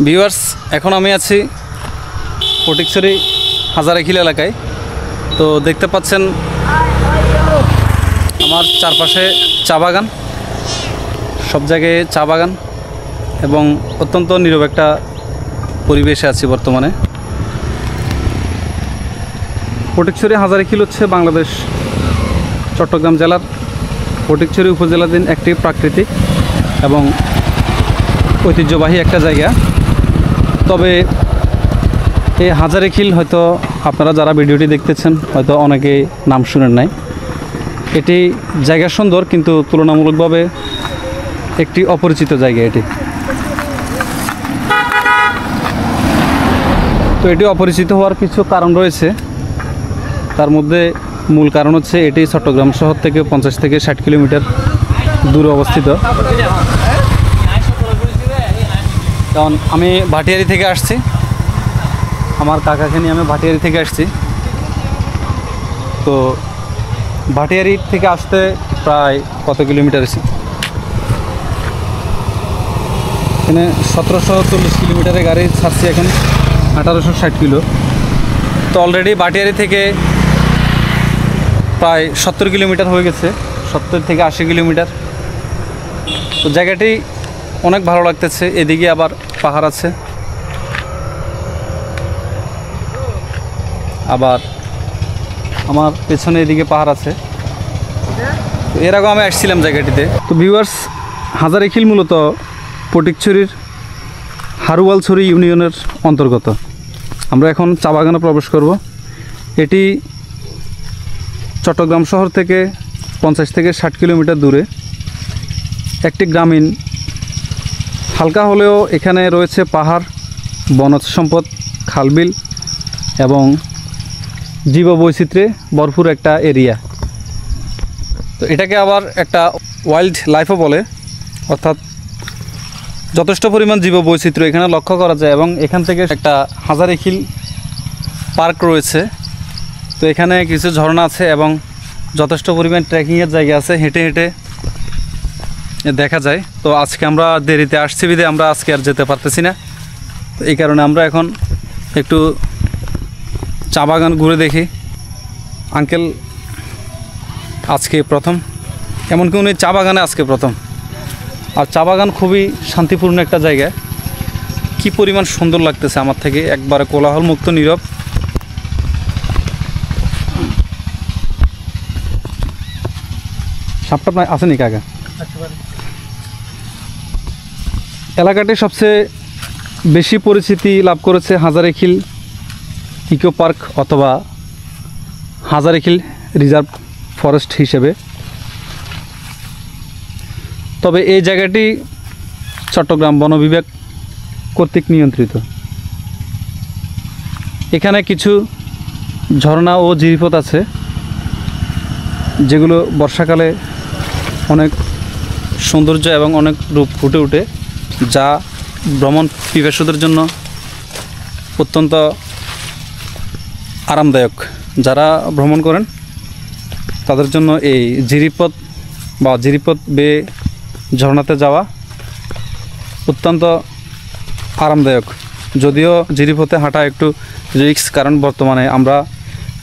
Viewers, এখন আমি আছি ফটিকছড়ি হাজারেখিল এলাকায়। তো দেখতে পাচ্ছেন আমার চারপাশে চা বাগান, সব জায়গায় চা বাগান এবং অত্যন্ত নীরব একটা পরিবেশে আছি বর্তমানে। ফটিকছড়ি হাজারেখিল হচ্ছে বাংলাদেশ চট্টগ্রাম জেলার ফটিকছড়ি উপজেলাধীন একটি প্রাকৃতিক এবং ঐতিহ্যবাহী একটা জায়গা। তবে এই হাজারেখিল হয়তো আপনারা যারা ভিডিওটি দেখতেছেন হয়তো অনেকেই নাম শুনেন নাই। এটি জায়গা সুন্দর, কিন্তু তুলনামূলকভাবে একটি অপরিচিত জায়গা এটি। তো এটি অপরিচিত হওয়ার কিছু কারণ রয়েছে। তার মধ্যে মূল কারণ হচ্ছে এটি চট্টগ্রাম শহর থেকে 50 থেকে 60 কিলোমিটার দূরে অবস্থিত। কারণ আমি ভাটিয়ারি থেকে আসছি, আমার কাকাকে নিয়ে আমি ভাটিয়ারি থেকে আসছি। তো ভাটিয়ারি থেকে আসতে প্রায় কত কিলোমিটার আছে, এখানে 1740 কিলোমিটারে গাড়ি ছাড়ছি, এখন 1860 কিলো। তো অলরেডি ভাটিয়ারি থেকে প্রায় 70 কিলোমিটার হয়ে গেছে, 70 থেকে 80 কিলোমিটার। তো জায়গাটি অনেক ভালো লাগতেছে। এদিকে আবার পাহাড় আছে, আবার আমার পেছনে এদিকে পাহাড় আছে। তো এর আগে আমি আসছিলাম জায়গাটিতে। তো ভিউয়ার্স, হাজারেখিল মূলত ফটিকছড়ির হারুয়ালছড়ি ইউনিয়নের অন্তর্গত। আমরা এখন চা বাগানে প্রবেশ করব। এটি চট্টগ্রাম শহর থেকে 50 থেকে 60 কিলোমিটার দূরে একটি গ্রামীণ। হালকা হলেও এখানে রয়েছে পাহাড়, বনজ সম্পদ, খালবিল এবং জীববৈচিত্র্যে ভরপুর একটা এরিয়া। তো এটাকে আবার একটা ওয়াইল্ড লাইফও বলে, অর্থাৎ যথেষ্ট পরিমাণ জীববৈচিত্র্য এখানে লক্ষ্য করা যায়। এবং এখান থেকে একটা হাজারেখিল পার্ক রয়েছে। তো এখানে কিছু ঝর্ণা আছে এবং যথেষ্ট পরিমাণ ট্রেকিংয়ের জায়গা আছে, হেঁটে হেঁটে দেখা যায়। তো আজকে আমরা দেরিতে আসছি বিধে আমরা আজকে আর যেতে পারতেছি না। তো এই কারণে আমরা এখন একটু চা বাগান ঘুরে দেখি। আঙ্কেল আজকে প্রথম, এমনকি উনি চা বাগানে আজকে প্রথম। আর চা বাগান খুবই শান্তিপূর্ণ একটা জায়গা। কি পরিমাণ সুন্দর লাগতেছে আমার থেকে, একবারে কোলাহল মুক্ত, নীরব। সাপটা আপনার আসেনি কাকা? এলাকাটি সবচেয়ে বেশি পরিচিতি লাভ করেছে হাজারেখিল ইকো পার্ক অথবা হাজারেখিল রিজার্ভ ফরেস্ট হিসেবে। তবে এই জায়গাটি চট্টগ্রাম বন বিভাগ কর্তৃক নিয়ন্ত্রিত। এখানে কিছু ঝর্ণা ও জিরিপথ আছে, যেগুলো বর্ষাকালে অনেক সৌন্দর্য এবং অনেক রূপ ফুটে ওঠে, যা ভ্রমণ পিপাসুদের জন্য অত্যন্ত আরামদায়ক। যারা ভ্রমণ করেন তাদের জন্য এই জিরিপথ বা জিরিপথ বেয়ে ঝর্ণাতে যাওয়া অত্যন্ত আরামদায়ক। যদিও জিরিপথে হাঁটা একটু রিস্ক, কারণ বর্তমানে আমরা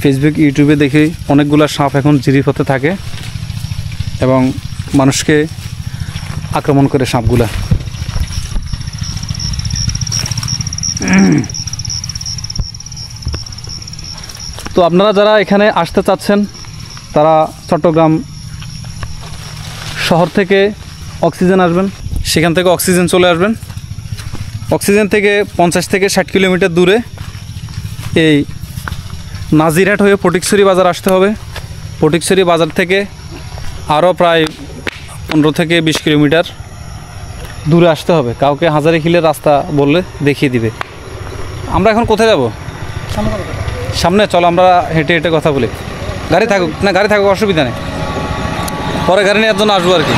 ফেসবুক, ইউটিউবে দেখি অনেকগুলো সাপ এখন জিরিপথে থাকে এবং মানুষকে আক্রমণ করে সাপগুলা। তো আপনারা যারা এখানে আসতে চাচ্ছেন তারা চট্টগ্রাম শহর থেকে অক্সিজেন আসবেন, সেখান থেকে অক্সিজেন চলে আসবেন। অক্সিজেন থেকে 50 থেকে 60 কিলোমিটার দূরে এই নাজিরহাট হয়ে ফটিকছড়ি বাজার আসতে হবে। ফটিকছড়ি বাজার থেকে আরও প্রায় 15 থেকে 20 কিলোমিটার দূরে আসতে হবে। কাউকে হাজারেখিলের রাস্তা বললে দেখিয়ে দিবে। আমরা এখন কোথায় যাব? সামনে চলো, আমরা হেঁটে হেঁটে কথা বলি। গাড়ি থাকুক না, গাড়ি থাকুক, অসুবিধা নেই, পরে গাড়ি নেওয়ার জন্য আসবো আর কি।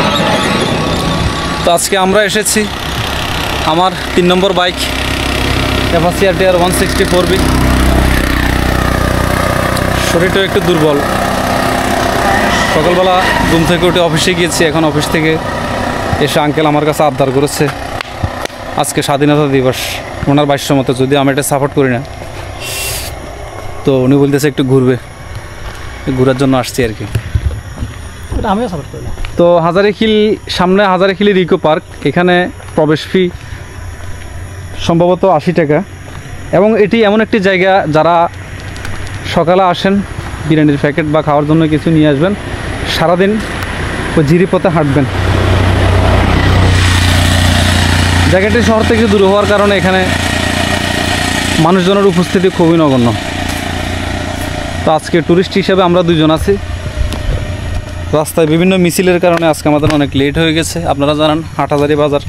তো আজকে আমরা এসেছি আমার 3 নম্বর বাইক অ্যাপাচি RTR 164B। শরীরটাও একটু দুর্বল, সকালবেলা ঘুম থেকে উঠে অফিসে গিয়েছি। এখন অফিস থেকে এসে আঙ্কেল আমার কাছে আবদার করেছে আজকে স্বাধীনতা দিবস ওনার ভাষ্য মতো, যদি আমি এটা সাপোর্ট করি না, তো উনি বলতেছে একটু ঘুরবে, ঘোরার জন্য আসছি আর কি। আমিও সাপোর্ট করি না। তো হাজারীখিল, সামনে হাজারীখিলের ইকো পার্ক, এখানে প্রবেশ ফি সম্ভবত 80 টাকা। এবং এটি এমন একটি জায়গা, যারা সকালে আসেন বিরিয়ানির প্যাকেট বা খাওয়ার জন্য কিছু নিয়ে আসবেন, সারাদিন ওই জিরিপথে হাঁটবেন। জায়গাটি শহর থেকে দূর হওয়ার কারণে এখানে মানুষজনের উপস্থিতি খুবই নগণ্য। তো আজকে ট্যুরিস্ট হিসেবে আমরা দুজন আছি। রাস্তায় বিভিন্ন মিছিলের কারণে আজকে আমাদের অনেক লেট হয়ে গেছে। আপনারা জানেন হাটহাজারী বাজার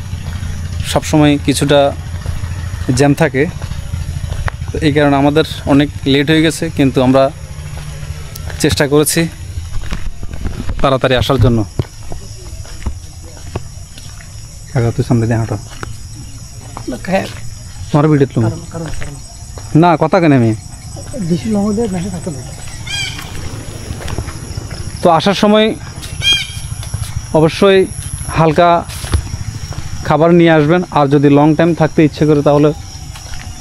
সবসময় কিছুটা জ্যাম থাকে, তো এই কারণে আমাদের অনেক লেট হয়ে গেছে, কিন্তু আমরা চেষ্টা করেছি তাড়াতাড়ি আসার জন্য। কাকা তুই সামনে দিয়ে হাঁটো, তোমার ভিডিও তুলুন না, কথা কেন আমি। তো আসার সময় অবশ্যই হালকা খাবার নিয়ে আসবেন, আর যদি লং টাইম থাকতে ইচ্ছে করে তাহলে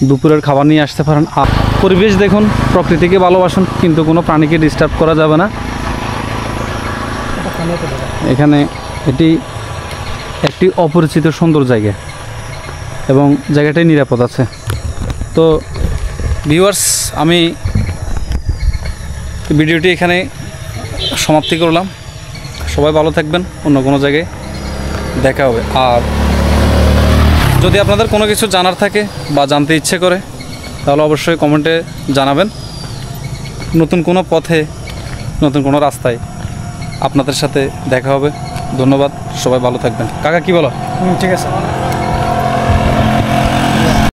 দুপুরের খাবার নিয়ে আসতে পারেন। আর পরিবেশ দেখুন, প্রকৃতিকে ভালোবাসুন, কিন্তু কোনো প্রাণীকে ডিস্টার্ব করা যাবে না। এখানে এটি একটি অপরিচিত সুন্দর জায়গা এবং জায়গাটাই নিরাপদ আছে। তো ভিউয়ার্স, আমি ভিডিওটি এখানে সমাপ্তি করলাম। সবাই ভালো থাকবেন, অন্য কোনো জায়গায় দেখা হবে। আর যদি আপনাদের কোনো কিছু জানার থাকে বা জানতে ইচ্ছে করে, তাহলে অবশ্যই কমেন্টে জানাবেন। নতুন কোনো পথে, নতুন কোনো রাস্তায় আপনাদের সাথে দেখা হবে। ধন্যবাদ, সবাই ভালো থাকবেন। কাকা কি বলো? ঠিক আছে।